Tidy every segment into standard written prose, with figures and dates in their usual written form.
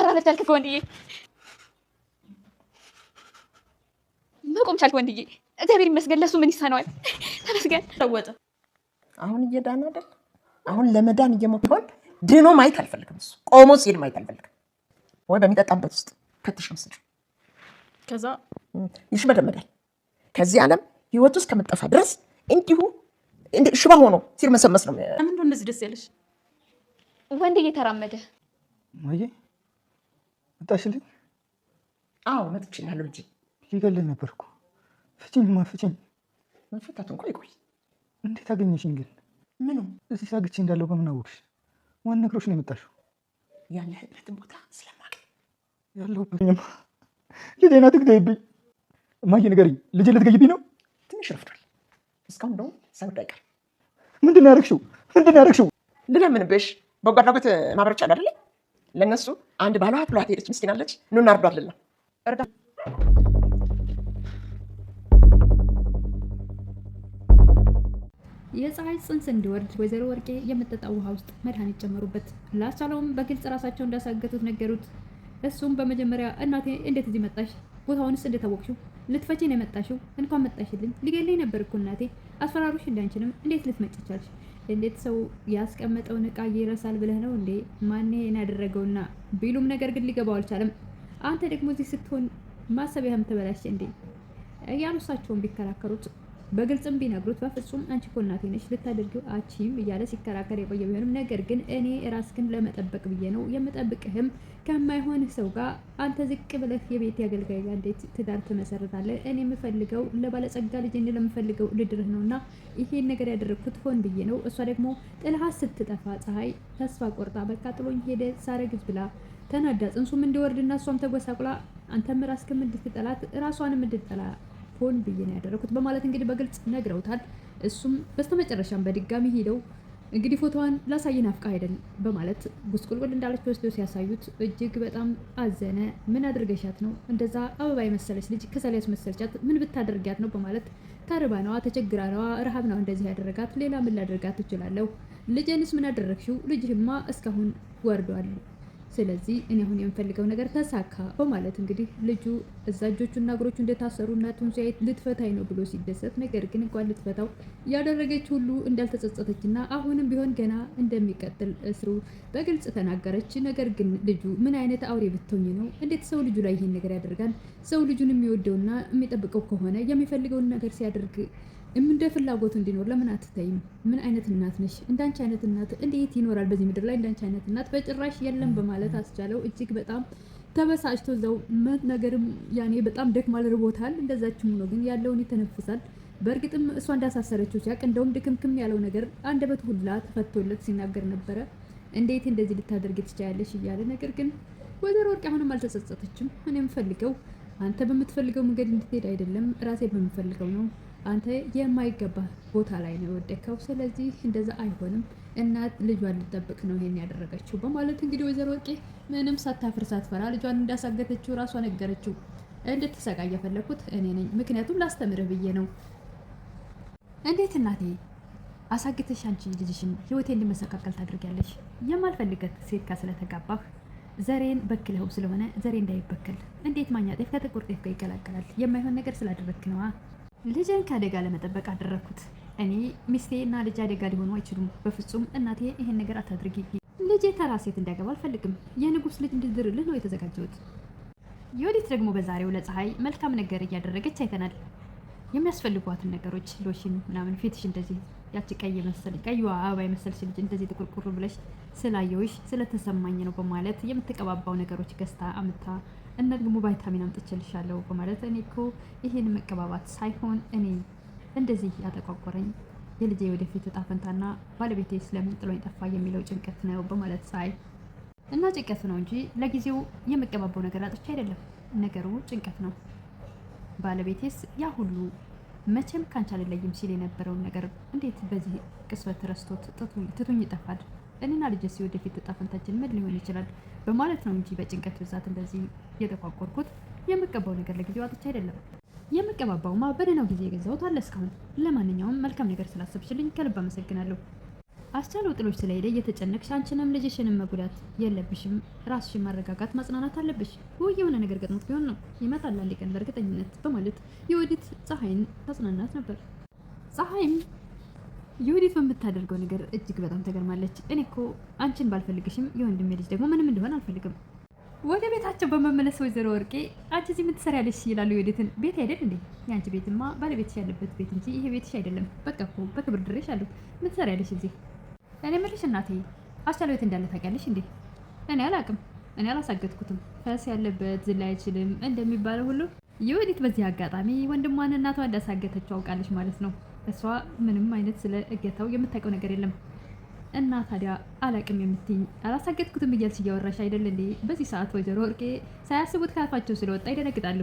መራመድ ቻልክ ወንድዬ፣ መቆም ቻልክ ወንድዬ። እግዚአብሔር ይመስገን። ለሱ ምን ይሳነዋል? ተመስገን። ተወጠ። አሁን እየዳነ አይደል? አሁን ለመዳን እየሞከረ ድኖ ማየት አልፈልግም። እሱ ቆሞ ሲሄድ ማየት አልፈልግም። ወይ በሚጠጣበት ውስጥ ከትሽ መስል ከዛ ይሽመደመዳል። ከዚህ ዓለም ህይወት ውስጥ ከመጠፋ ድረስ እንዲሁ ሽባ ሆኖ ሲርመሰመስ ነው። ምንድን ነው እንደዚህ ደስ ያለሽ? ወንድዬ ተራመደ። ማዬ መጣሽልኝ? አዎ መጥቼልሃለሁ ልጄ። ሊገለኝ ነበርኩ። ፍቺኝማ ፍቺኝ። መፈታት እንኳ ይቆይ። እንዴት አገኘሽኝ ግን? ምኑ እዚህ ሳግቼ እንዳለው በምን አወቅሽ? ማን ነግሮሽ ነው የመጣሽው? ያለህበትን ቦታ ስለማውቅ ያለሁበትማ ልጄን አትግደይብኝ። እማዬ ንገሪኝ፣ ልጄ ልትገይብኝ ነው? ትንሽ ረፍዷል። እስካሁን ደግሞ ሳይወድ አይቀርም። ምንድን ነው ያደረግሽው? ምንድን ነው ያደረግሽው? ልለምንብሽ በጎ አድራጎት ማህበሮች አሉ አይደለ? ለእነሱ አንድ ባሏ ብሏት ሄደች ምስኪን አለች። ኑና እርዷት ልላ እርዳ። የፀሐይ ጽንስ እንዲወርድ ወይዘሮ ወርቄ የምትጠጣው ውሃ ውስጥ መድኃኒት ጨመሩበት። ላስቻለውም በግልጽ ራሳቸው እንዳሳገቱት ነገሩት። እሱም በመጀመሪያ እናቴ እንዴት እዚህ መጣሽ? ቦታውንስ እንዴት አወቅሽው? ልትፈቺ ነው የመጣሽው? እንኳን መጣሽልኝ። ሊገለኝ ነበር እኮ እናቴ። አስፈራሩሽ እንዳንችልም እንዴት ልትመጪ ቻልሽ? እንዴት ሰው ያስቀመጠውን ዕቃ ይረሳል ብለህ ነው እንዴ? ማን ይሄን ያደረገውና ቢሉም ነገር ግን ሊገባው አልቻለም። አንተ ደግሞ እዚህ ስትሆን ማሰቢያህም ተበላሽ እንዴ እያሉ እሳቸውን ቢከራከሩት በግልጽም ቢነግሩት በፍጹም አንቺ እኮ እናቴ ነሽ ልታደርጊው አቺም እያለ ሲከራከር የቆየ ቢሆንም ነገር ግን እኔ ራስክን ለመጠበቅ ብዬ ነው የምጠብቅህም ከማይሆን ሰው ጋር አንተ ዝቅ ብለህ የቤት አገልጋይ ጋር እንዴት ትዳር ትመሰርታለህ? እኔ የምፈልገው ለባለጸጋ ልጅ እኔ ለምፈልገው ልድርህ ነውና ይሄን ነገር ያደረግኩት ሆን ብዬ ነው። እሷ ደግሞ ጥልሃት ስትጠፋ ፀሐይ ተስፋ ቆርጣ በቃ ጥሎኝ ሄደ ሳረግዝ ብላ ተናዳ ጽንሱም እንዲወርድና እሷም ተጎሳቁላ አንተም ራስክም እንድትጠላት ራሷንም እንድትጠላ ሆን ብዬ ነው ያደረኩት በማለት እንግዲህ በግልጽ ነግረውታል። እሱም በስተመጨረሻም በድጋሚ ሄደው እንግዲህ ፎቶዋን ላሳየን አፍቃ አይደል በማለት ጉስቁልቁል እንዳለች ወስደው ሲያሳዩት እጅግ በጣም አዘነ። ምን አድርገሻት ነው እንደዛ አበባ የመሰለች ልጅ ከሰል ያስመሰልቻት? ምን ብታደርጊያት ነው በማለት ተርባ ነዋ ተቸግራ ነዋ ረሃብ ነው እንደዚህ ያደረጋት። ሌላ ምን ላደርጋት እችላለሁ? ልጄንስ ምን አደረግሽው? ልጅህማ እስካሁን ወርዷል። ስለዚህ እኔ አሁን የምፈልገው ነገር ተሳካ በማለት እንግዲህ ልጁ እዛ እጆቹና እግሮቹ እንደታሰሩ እናቱን ሲያየት ልትፈታኝ ነው ብሎ ሲደሰት፣ ነገር ግን እንኳን ልትፈታው ያደረገች ሁሉ እንዳልተጸጸተችና አሁንም ቢሆን ገና እንደሚቀጥል እስሩ በግልጽ ተናገረች። ነገር ግን ልጁ ምን አይነት አውሬ ብትሆኝ ነው? እንዴት ሰው ልጁ ላይ ይሄን ነገር ያደርጋል? ሰው ልጁን የሚወደውና የሚጠብቀው ከሆነ የሚፈልገውን ነገር ሲያደርግ እንደ ፍላጎቱ እንዲኖር ለምን አትታይም? ምን አይነት እናት ነሽ? እንዳንቺ አይነት እናት እንዴት ይኖራል በዚህ ምድር ላይ? እንዳንቺ አይነት እናት በጭራሽ የለም በማለት አስቻለው እጅግ በጣም ተበሳጭቶ እዛው ነገርም ያኔ በጣም ደክማል፣ ርቦታል። እንደዛችም ሆኖ ግን ያለውን ይተነፍሳል። በእርግጥም እሷ እንዳሳሰረችው ሲያቅ እንደውም ድክምክም ያለው ነገር አንደበት ሁላ ተፈቶለት ሲናገር ነበረ። እንዴት እንደዚህ ልታደርግ ትችያለሽ እያለ ነገር ግን ወይዘሮ ወርቅ አሁንም አልተጸጸተችም። እኔ የምፈልገው አንተ በምትፈልገው መንገድ እንድትሄድ አይደለም፣ ራሴ በምፈልገው ነው። አንተ የማይገባ ቦታ ላይ ነው የወደከው። ስለዚህ እንደዛ አይሆንም። እናት ልጇን ልጠብቅ ነው ይሄን ያደረገችው በማለት እንግዲህ ወይዘሮ ወርቄ ምንም ሳታፍር ሳትፈራ ልጇን እንዳሳገተችው ራሷ ነገረችው። እንድትሰቃይ የፈለኩት እኔ ነኝ፣ ምክንያቱም ላስተምርህ ብዬ ነው። እንዴት እናቴ አሳግተሽ አንቺ ልጅሽን ህይወቴ እንዲመሰቃቀል ታደርጊያለሽ? የማልፈልገት ሴት ጋር ስለተጋባህ ዘሬን በክለው ስለሆነ ዘሬ እንዳይበከል እንዴት ማኛ ጤፍ ከጥቁር ጤፍ ጋር ይቀላቀላል? የማይሆን ነገር ስላደረግክ ነዋ። ልጅን ከአደጋ ለመጠበቅ አደረግኩት። እኔ ሚስቴና ልጅ አደጋ ሊሆኑ አይችሉም። በፍጹም እናቴ ይሄን ነገር አታድርጊ። ልጄ ተራ ሴት እንዲያገባ አልፈልግም። የንጉስ ልጅ እንድድርልህ ነው የተዘጋጀሁት። የወዲት ደግሞ በዛሬው ለፀሐይ መልካም ነገር እያደረገች አይተናል። የሚያስፈልጓትን ነገሮች ሎሽን ምናምን ፊትሽ እንደዚህ ያቺ ቀይ መሰል ቀይዋ አበባ የመሰልሽ ልጅ እንደዚህ ጥቁርቁር ብለሽ ስላየውሽ ስለተሰማኝ ነው በማለት የምትቀባባው ነገሮች ገዝታ አምታ እና ደግሞ ቫይታሚን አምጥቼልሻለሁ በማለት እኔ እኮ ይሄን መቀባባት ሳይሆን እኔ እንደዚህ ያጠቋቆረኝ የልጄ ወደፊት እጣ ፈንታና ባለቤቴ ስለምን ጥሎኝ ጠፋ የሚለው ጭንቀት ነው በማለት ሳይ እና ጭንቀት ነው እንጂ ለጊዜው የምቀባባው ነገር አጥቼ አይደለም። ነገሩ ጭንቀት ነው። ባለቤቴስ ያ ሁሉ መቼም ካንቺ አልለይም ሲል የነበረውን ነገር እንዴት በዚህ ቅጽበት ረስቶት ትቶኝ ይጠፋል? እኔና ልጄስ ወደፊት እጣ ፈንታችን ምን ሊሆን ይችላል በማለት ነው እንጂ በጭንቀት ብዛት እንደዚህ የተቋቆርኩት። የምቀባው ነገር ለጊዜው አጥቼ አይደለም። የምቀባባውማ በደህናው ጊዜ የገዛሁት አለ እስካሁን። ለማንኛውም መልካም ነገር ስላሰብሽልኝ ከልብ አመሰግናለሁ። አስቻለው ጥሎች ስለሄደ እየተጨነቅሽ አንቺንም ልጅሽንም መጉዳት የለብሽም። ራስሽን ማረጋጋት ማጽናናት አለብሽ። ወይ የሆነ ነገር ገጥሞት ቢሆን ነው ይመጣል አንድ ቀን በእርግጠኝነት በማለት የወዲት ፀሐይን ታጽናናት ነበር። ፀሐይም የወዲት በምታደርገው ነገር እጅግ በጣም ተገርማለች። እኔ እኮ አንቺን ባልፈልግሽም የወንድሜ ልጅ ደግሞ ምንም እንደሆነ አልፈልግም። ወደ ቤታቸው በመመለስ ወይዘሮ ወርቄ አንቺ እዚህ ምን ትሰሪያለሽ ይላሉ የወዲትን። ቤት አይደል እንዴ? የአንቺ ቤትማ ባለቤትሽ ያለበት ቤት እንጂ ይሄ ቤትሽ አይደለም። በቃ እኮ በክብር ድሬሽ አሉ። ምን ትሰሪያለሽ እዚህ? እኔ የምልሽ እናቴ አስቻለው የት እንዳለ ታውቂያለሽ እንዴ? እኔ አላውቅም። እኔ አላሳገጥኩትም። ፈስ ያለበት ዝላ አይችልም እንደሚባለው ሁሉ የወዲት በዚህ አጋጣሚ ወንድሟን እናቷ እንዳሳገተችው አውቃለች ማለት ነው። እሷ ምንም አይነት ስለ እገታው የምታውቀው ነገር የለም። እና ታዲያ አላቅም የምትይኝ አላሳገጥኩትም እያልሽ እያወራሽ አይደል እንዴ? በዚህ ሰዓት ወይዘሮ ወርቄ ሳያስቡት ካፋቸው ስለወጣ ይደነግጣሉ።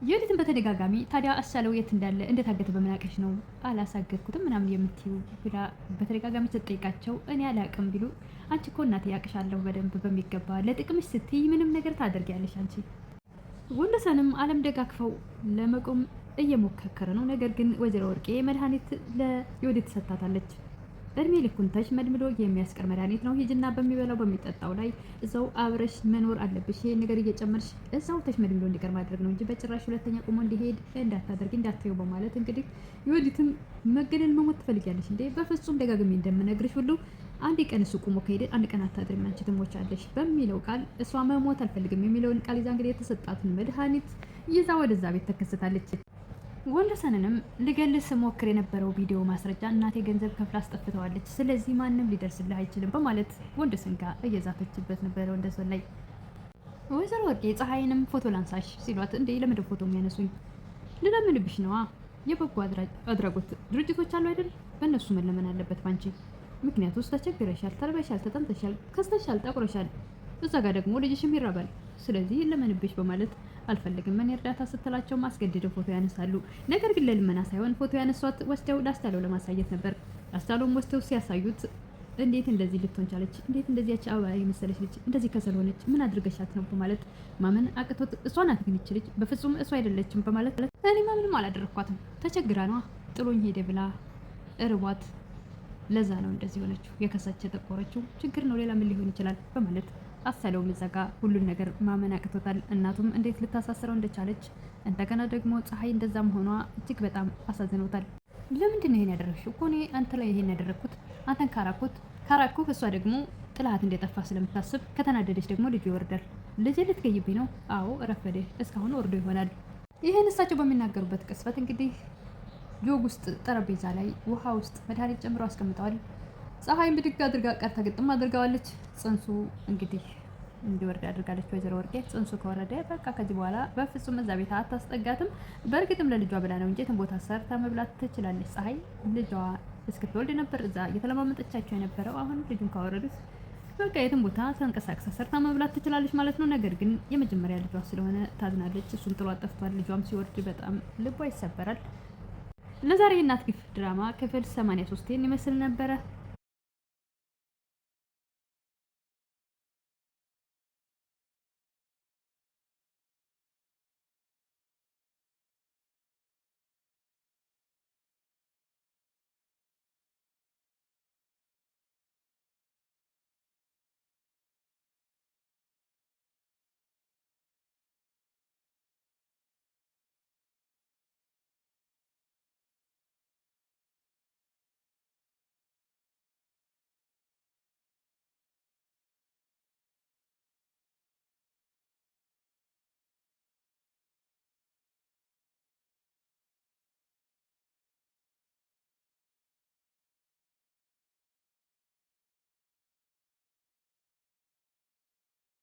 የወዲትን በተደጋጋሚ ታዲያ አስቻለው የት እንዳለ እንደታገተ በመናቀሽ ነው አላሳገጥኩትም ምናምን የምትይው ብላ በተደጋጋሚ ስትጠይቃቸው እኔ አላቅም ቢሉ አንቺ እኮ እናቴ ያቅሻለሁ በደንብ በሚገባ ለጥቅምሽ ስትይ ምንም ነገር ታደርጊያለሽ አንቺ። ወንደሰንም አለም ደጋግፈው ለመቆም እየሞከረ ነው። ነገር ግን ወይዘሮ ወርቄ መድኃኒት ለዮዲት ሰጥታታለች። እድሜ ልኩን ተሽመድምዶ የሚያስቀር መድኃኒት ነው። ሂጅና በሚበላው በሚጠጣው ላይ እዛው አብረሽ መኖር አለብሽ። ይሄን ነገር እየጨመርሽ እዛው ተሽመድምዶ እንዲቀር ማድረግ ነው እንጂ በጭራሽ ሁለተኛ ቁሞ እንዲሄድ እንዳታደርጊ እንዳትየው በማለት እንግዲህ ዮዲትም መገደል መሞት ትፈልጊያለሽ እንዴ? በፍጹም ደጋግሜ እንደምነግርሽ ሁሉ አንድ ቀን እሱ ቁሞ ከሄደ አንድ ቀን አታድሪም አንቺ ትሞቻለሽ በሚለው ቃል እሷ መሞት አልፈልግም የሚለውን ቃል ይዛ እንግዲህ የተሰጣትን መድኃኒት ይዛ ወደዛ ቤት ተከስታለች። ወንደሰንንም ልገልስ ሞክር የነበረው ቪዲዮ ማስረጃ እናቴ ገንዘብ ከፍላ አስጠፍተዋለች፣ ስለዚህ ማንም ሊደርስልህ አይችልም በማለት ወንደሰን ጋር እየዛተችበት ነበረ። ወንደሰን ላይ ወይዘሮ ወርቄ ፀሐይንም ፎቶ ላንሳሽ ሲሏት እንዴ ለምንድን ፎቶ የሚያነሱኝ? ልለምንብሽ ነዋ። የበጎ አድራጎት ድርጅቶች አሉ አይደል? በእነሱ መለመን አለበት ባንቺ ምክንያት ውስጥ ተቸግረሻል፣ ተርበሻል፣ ተጠምተሻል፣ ከስተሻል፣ ጠቁረሻል። እዛ ጋር ደግሞ ልጅሽም ይራባል። ስለዚህ ለምንብሽ በማለት አልፈልግም እኔ እርዳታ ስትላቸው ማስገድደው ፎቶ ያነሳሉ። ነገር ግን ለልመና ሳይሆን ፎቶ ያነሷት ወስደው ላስቻለው ለማሳየት ነበር። አስቻለውም ወስደው ሲያሳዩት እንዴት እንደዚህ ልትሆን ቻለች? እንዴት እንደዚያች አበባ የመሰለች ልጅ እንደዚህ ከሰል ሆነች? ምን አድርገሻት ነው በማለት ማመን አቅቶት እሷ ናት ግን ይች ልጅ በፍጹም እሷ አይደለችም በማለት እኔማ ምንም አላደረኳትም ተቸግራ ነዋ ጥሎኝ ሄደ ብላ እርቧት ለዛ ነው እንደዚህ ሆነችው የከሳች የጠቆረችው ችግር ነው ሌላ ምን ሊሆን ይችላል በማለት አስቻለውም እዛ ጋ ሁሉን ነገር ማመን አቅቶታል። እናቱም እንዴት ልታሳስረው እንደቻለች እንደገና ደግሞ ፀሐይ እንደዛ መሆኗ እጅግ በጣም አሳዝኖታል። ለምንድን ነው ይሄን ያደረግሽው? እኮ እኔ አንተ ላይ ይሄን ያደረግኩት አንተን ካራኩህ እሷ ደግሞ ጥላት እንደጠፋ ስለምታስብ ከተናደደች ደግሞ ልጁ ይወርዳል። ልጅ ልትገይብኝ ነው? አዎ ረፈደ፣ እስካሁን ወርዶ ይሆናል። ይህን እሳቸው በሚናገሩበት ቅስበት እንግዲህ ጆግ ውስጥ ጠረጴዛ ላይ ውሃ ውስጥ መድኃኒት ጨምሮ አስቀምጠዋል። ፀሐይም ብድግ አድርጋ ቀርታ ግጥም አድርጋዋለች። ጽንሱ እንግዲህ እንዲወርድ አድርጋለች ወይዘሮ ወርቄ። ጽንሱ ከወረደ በቃ ከዚህ በኋላ በፍጹም እዛ ቤት አታስጠጋትም። በእርግጥም ለልጇ ብላ ነው እንጂ የትም ቦታ ሰርታ መብላት ትችላለች። ፀሐይ ልጇ እስክትወልድ ነበር እዛ እየተለማመጠቻቸው የነበረው። አሁን ልጁን ካወረዱት በቃ የትም ቦታ ተንቀሳቅሳ ሰርታ መብላት ትችላለች ማለት ነው። ነገር ግን የመጀመሪያ ልጇ ስለሆነ ታዝናለች። እሱን ጥሏት ጠፍቷል። ልጇም ሲወርድ በጣም ልቧ ይሰበራል። ለዛሬ የእናት ግፍ ድራማ ክፍል 83 ይመስል ነበረ።